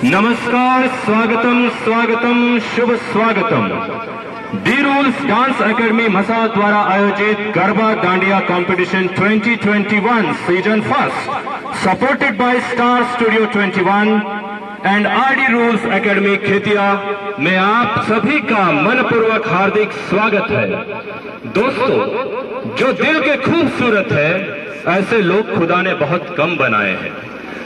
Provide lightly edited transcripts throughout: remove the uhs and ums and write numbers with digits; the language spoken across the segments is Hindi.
नमस्कार, स्वागतम स्वागतम शुभ स्वागतम। D rules dance academy Masad द्वारा आयोजित garba dandiya competition 2021 season first supported by star studio 21 and RD rules academy खेतिया में आप सभी का मनपूर्वक हार्दिक स्वागत है। दोस्तों, जो दिल के खूबसूरत है ऐसे लोग खुदा ने बहुत कम बनाए हैं।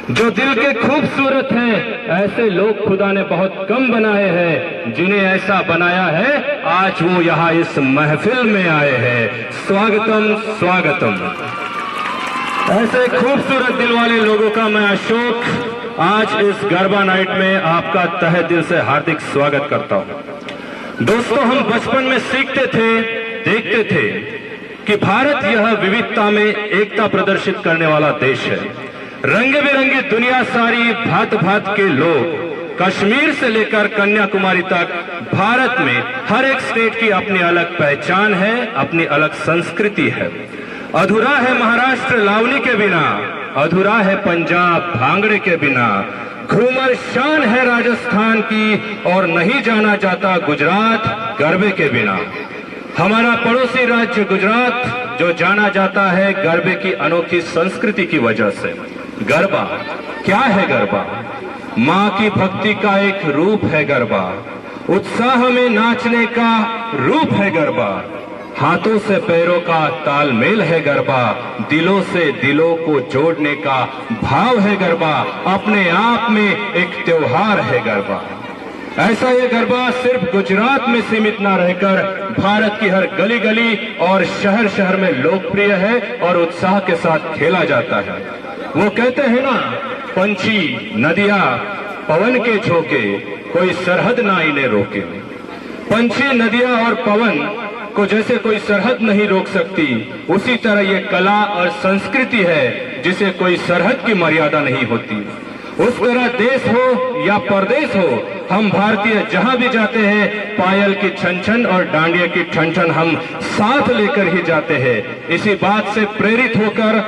जो दिल के खूबसूरत हैं ऐसे लोग खुदा ने बहुत कम बनाए हैं। जिन्हें ऐसा बनाया है आज वो यहाँ इस महफिल में आए हैं। स्वागतम स्वागतम। ऐसे खूबसूरत दिल वाले लोगों का मैं अशोक आज इस गरबा नाइट में आपका तहे दिल से हार्दिक स्वागत करता हूँ। दोस्तों, हम बचपन में सीखते थे, देखते थे कि भारत यह विविधता में एकता प्रदर्शित करने वाला देश है। रंग बिरंगी दुनिया सारी, भांत भांत के लोग, कश्मीर से लेकर कन्याकुमारी तक भारत में हर एक स्टेट की अपनी अलग पहचान है, अपनी अलग संस्कृति है। अधूरा है महाराष्ट्र लावनी के बिना, अधूरा है पंजाब भांगड़े के बिना, घूमर शान है राजस्थान की और नहीं जाना जाता गुजरात गरबे के बिना। हमारा पड़ोसी राज्य गुजरात जो जाना जाता है गरबे की अनोखी संस्कृति की वजह से। गरबा क्या है? गरबा माँ की भक्ति का एक रूप है। गरबा उत्साह में नाचने का रूप है। गरबा हाथों से पैरों का तालमेल है। गरबा दिलों से दिलों को जोड़ने का भाव है। गरबा अपने आप में एक त्योहार है। गरबा ऐसा ये गरबा सिर्फ गुजरात में सीमित ना रहकर भारत की हर गली गली और शहर शहर में लोकप्रिय है और उत्साह के साथ खेला जाता है। वो कहते हैं ना, पंछी नदियां पवन के झोंके, कोई सरहद ना इन्हें रोके। पंछी नदियां और पवन को जैसे कोई सरहद नहीं रोक सकती, उसी तरह ये कला और संस्कृति है जिसे कोई सरहद की मर्यादा नहीं होती। उस तरह देश हो या परदेश हो, हम भारतीय जहां भी जाते हैं पायल की छन छन और डांडिया की ठन ठन हम साथ लेकर ही जाते हैं। इसी बात से प्रेरित होकर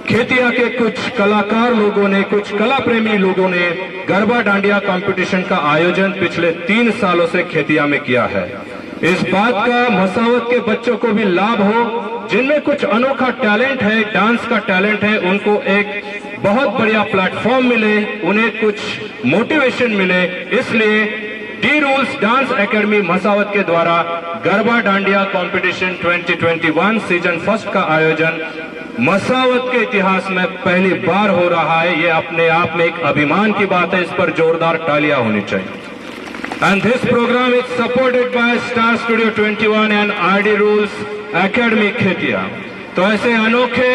खेतिया के कुछ कलाकार लोगों ने, कुछ कला प्रेमी लोगों ने गरबा डांडिया कंपटीशन का आयोजन पिछले 3 सालों से खेतिया में किया है। इस बात का मसावत के बच्चों को भी लाभ हो, जिनमें कुछ अनोखा टैलेंट है, डांस का टैलेंट है, उनको एक बहुत बढ़िया प्लेटफॉर्म मिले, उन्हें कुछ मोटिवेशन मिले। इसलिए डी रूल्स डांस एकेडमी मसावत के द्वारा garba dandiya competition 2021 season first का आयोजन मसावत के इतिहास में पहली बार हो रहा है। ये अपने आप में एक अभिमान की बात है, इस पर जोरदार तालियां होनी चाहिए। And this programme is supported by star studio 21 and RD rules academy Khetia. तो ऐसे अनोखे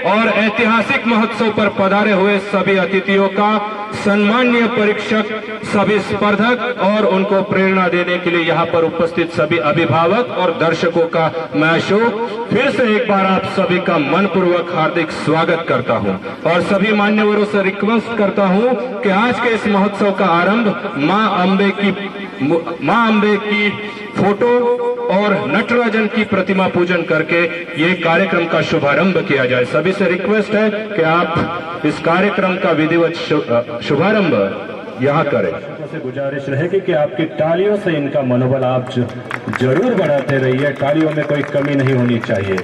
और ऐतिहासिक महोत्सव पर पधारे हुए सभी अतिथियों का, सम्माननीय परीक्षक, सभी स्पर्धक और उनको प्रेरणा देने के लिए यहाँ पर उपस्थित सभी अभिभावक और दर्शकों का मैं अशोक फिर से एक बार आप सभी का मनपूर्वक हार्दिक स्वागत करता हूँ और सभी मान्यवरों से रिक्वेस्ट करता हूँ कि आज के इस महोत्सव का आरंभ माँ अम्बे की फोटो और नटराजन की प्रतिमा पूजन करके ये कार्यक्रम का शुभारंभ किया जाए। सभी से रिक्वेस्ट है कि आप इस कार्यक्रम का विधिवत शुभारंभ यहाँ करें। से गुजारिश रहेगी कि आपकी तालियों से इनका मनोबल आप जरूर बढ़ाते रहिए। तालियों में कोई कमी नहीं होनी चाहिए।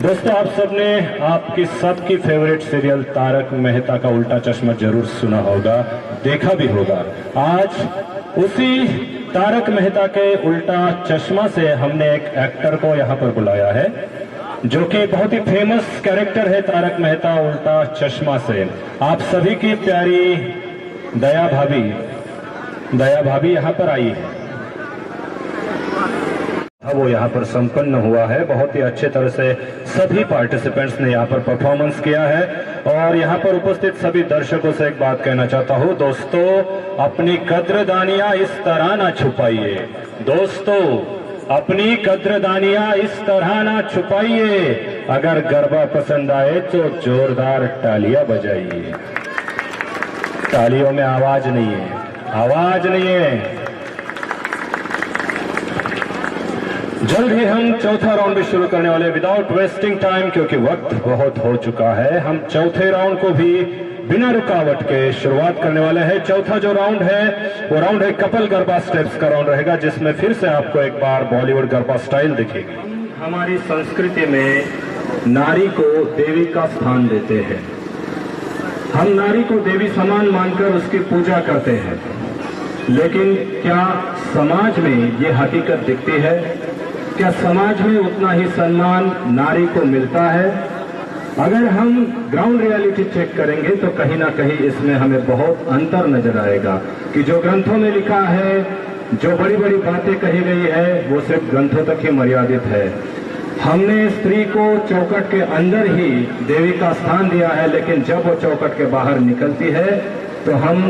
दोस्तों, आप सबने आपकी सबकी फेवरेट सीरियल तारक मेहता का उल्टा चश्मा जरूर सुना होगा, देखा भी होगा। आज उसी तारक मेहता के उल्टा चश्मा से हमने एक एक्टर को यहाँ पर बुलाया है जो कि बहुत ही फेमस कैरेक्टर है तारक मेहता उल्टा चश्मा से। आप सभी की प्यारी दया भाभी यहाँ पर आई है। वो यहाँ पर संपन्न हुआ है। बहुत ही अच्छे तरह से सभी पार्टिसिपेंट्स ने यहाँ पर परफॉर्मेंस किया है और यहाँ पर उपस्थित सभी दर्शकों से एक बात कहना चाहता हूँ, दोस्तों, अपनी कद्रदानियां इस तरह ना छुपाइए। दोस्तों, अपनी कद्रदानियां इस तरह ना छुपाइए। अगर गरबा पसंद आए तो जोरदार तालियां बजाइए। तालियों में आवाज नहीं है, आवाज नहीं है। जल्द ही हम चौथा राउंड भी शुरू करने वाले विदाउट वेस्टिंग टाइम, क्योंकि वक्त बहुत हो चुका है। हम चौथे राउंड को भी बिना रुकावट के शुरुआत करने वाले हैं। चौथा जो राउंड है वो राउंड है कपल गरबा स्टेप्स का राउंड रहेगा, जिसमें फिर से आपको एक बार बॉलीवुड गरबा स्टाइल दिखेगी। हमारी संस्कृति में नारी को देवी का स्थान देते हैं। हम नारी को देवी समान मानकर उसकी पूजा करते हैं, लेकिन क्या समाज में ये हकीकत दिखती है? क्या समाज में उतना ही सम्मान नारी को मिलता है? अगर हम ग्राउंड रियलिटी चेक करेंगे तो कहीं ना कहीं इसमें हमें बहुत अंतर नजर आएगा कि जो ग्रंथों में लिखा है, जो बड़ी बड़ी बातें कही गई है, वो सिर्फ ग्रंथों तक ही मर्यादित है। हमने स्त्री को चौखट के अंदर ही देवी का स्थान दिया है, लेकिन जब वो चौखट के बाहर निकलती है तो हम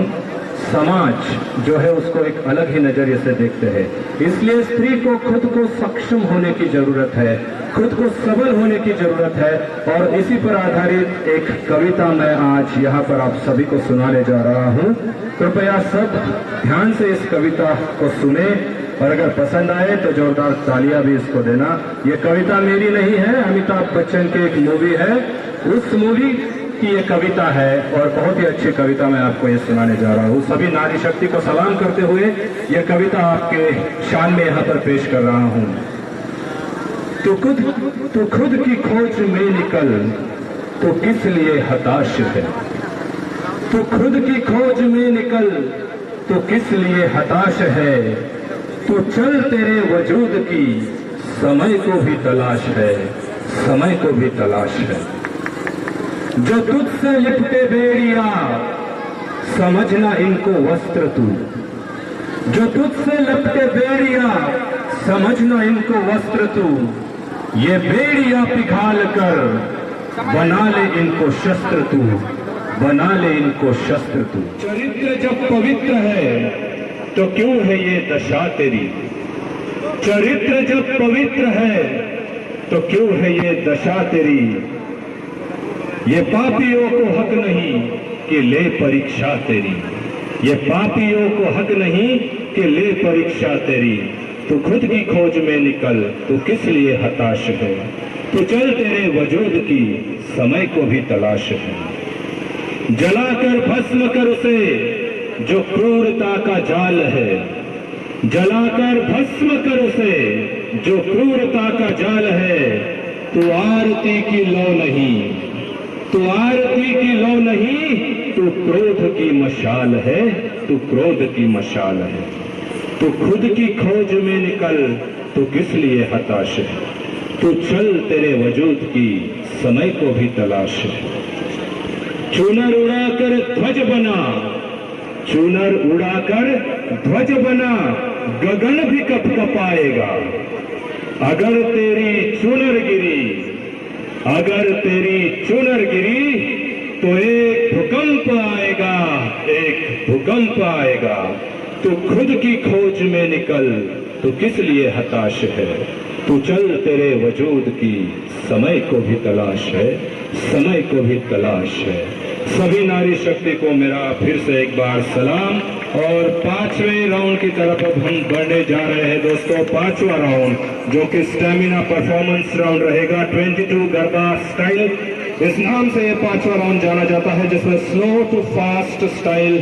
समाज जो है उसको एक अलग ही नजरिए से देखते हैं। इसलिए स्त्री को खुद को सक्षम होने की जरूरत है, खुद को सबल होने की जरूरत है। और इसी पर आधारित एक कविता मैं आज यहाँ पर आप सभी को सुनाने जा रहा हूँ। कृपया सब ध्यान से इस कविता को सुने और अगर पसंद आए तो जोरदार तालियां भी इसको देना। ये कविता मेरी नहीं है, अमिताभ बच्चन की एक मूवी है, उस मूवी की ये कविता है और बहुत ही अच्छी कविता मैं आपको ये सुनाने जा रहा हूँ। सभी नारी शक्ति को सलाम करते हुए ये कविता आपके शान में यहाँ पर पेश कर रहा हूँ। तू खुद की खोज में निकल, तो किस लिए हताश है? तू खुद की खोज में निकल, तो किस लिए हताश है? तो चल तेरे वजूद की समय को भी तलाश है, समय को भी तलाश है। जो तुझसे लिपटे बेड़िया, समझना इनको वस्त्र तू। जो तुझसे लिपटे बेड़िया, समझना इनको वस्त्र तू। ये बेड़िया पिघाल कर बना ले इनको शस्त्र तू, बना ले इनको शस्त्र तू। चरित्र जब पवित्र है तो क्यों है ये दशा तेरी? चरित्र जब पवित्र है तो क्यों है ये दशा तेरी? ये पापियों को हक नहीं कि ले परीक्षा तेरी। ये पापियों को हक नहीं कि ले परीक्षा तेरी। तू खुद की खोज में निकल, तू किस लिए हताश है? तू चल तेरे वजूद की समय को भी तलाश है। जलाकर भस्म कर उसे जो क्रूरता का जाल है। जलाकर भस्म कर उसे जो क्रूरता का जाल है। तू आरती की लौ नहीं, तू आरती की लौ नहीं, तू क्रोध की मशाल है, तू क्रोध की मशाल है। तू खुद की खोज में निकल, तू किस लिए हताश है? तू चल तेरे वजूद की समय को भी तलाश है। चूनर उड़ाकर ध्वज बना, चूनर उड़ाकर ध्वज बना, गगन भी कपकपाएगा। अगर तेरी चूनर गिरी, अगर तेरी चूनर गिरी, तो एक भूकंप आएगा, एक भूकंप आएगा। तू खुद की खोज में निकल, तू किस लिए हताश है? तू चल तेरे वजूद की समय को भी तलाश है, समय को भी तलाश है। सभी नारी शक्ति को मेरा फिर से एक बार सलाम। और 5वें राउंड की तरफ अब हम बढ़ने जा रहे हैं दोस्तों। 5वां राउंड जो कि स्टेमिना परफॉर्मेंस राउंड रहेगा, 22 गरबा स्टाइल इस नाम से ये 5वां राउंड जाना जाता है, जिसमें स्लो टू फास्ट स्टाइल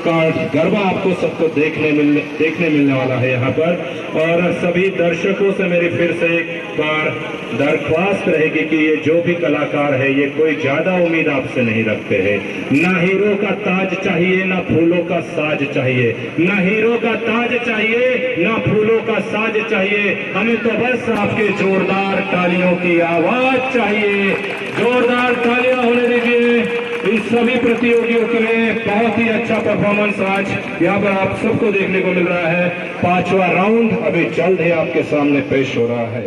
का गरबा आपको सबको देखने मिलने वाला है यहाँ पर। और सभी दर्शकों से मेरी फिर से एक बार दरख्वास्त रहेगी कि ये जो भी कलाकार है ये कोई ज्यादा उम्मीद आपसे नहीं रखते हैं। ना हीरो का ताज चाहिए, ना फूलों का साज चाहिए। ना हीरो का ताज चाहिए, ना फूलों का साज चाहिए। हमें तो बस आपके जोरदार तालियों की आवाज चाहिए। जोरदार तालियां होने दीजिए इन सभी प्रतियोगियों के लिए। बहुत ही अच्छा परफॉर्मेंस आज यहाँ पर आप सबको देखने को मिल रहा है। 5वां राउंड अभी जल्द ही आपके सामने पेश हो रहा है।